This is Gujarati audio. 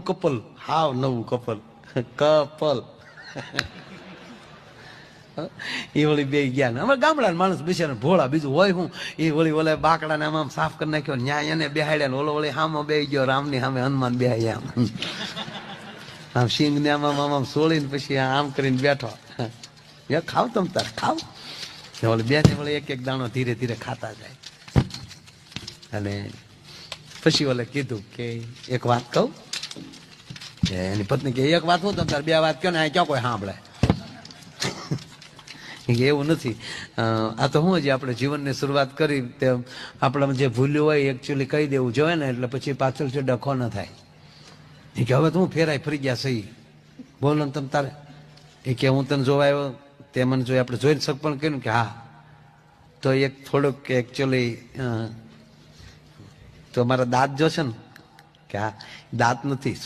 કપલ, હાવ નવું કપલ, કપલ. એ વળી બે ગયા ને અમારે ગામડા માણસ બિચારા ભોળા, બીજું હોય હું એ વળી ઓલે બાકડા ને આમ સાફ કરી નાખ્યો, ન્યાય એને બેહાડ્યા ને ઓલો વળી હામો બે ગયો, રામની સામે હનુમાન બેહાડ્યા, આમ સિંગ ને આમ આમ સોળીને પછી આમ કરીને બેઠો. ખાવ તમ તાર ખાવ. ઓલી બે ને વળી એક એક દાણો ધીરે ધીરે ખાતા જાય. અને પછી ઓલે કીધું કે એક વાત કહું. એની પત્ની કે એક વાત હું તમ તાર, બે વાત કહો ને આ ક્યાં કોઈ સાંભળે. એવું નથી, આ તો શું હજી આપણે જીવનની શરૂઆત કરી તે આપણે જે ભૂલ્યું હોય એકચ્યુઅલી કહી દેવું જોઈએ ને, એટલે પછી પાછળથી ડખો ન થાય. એ કે હવે તો હું ફેરાય ફરી ગયા સહી, બોલો ને તમ તારે. એ કે હું તને જોવા આવ્યો તે મને જોઈ, આપણે જોઈને શક પણ કર્યું કે હા. તો એક થોડુંક એકચ્યુઅલી તો મારા દાંત જો છે ને કે હા દાંત નથી.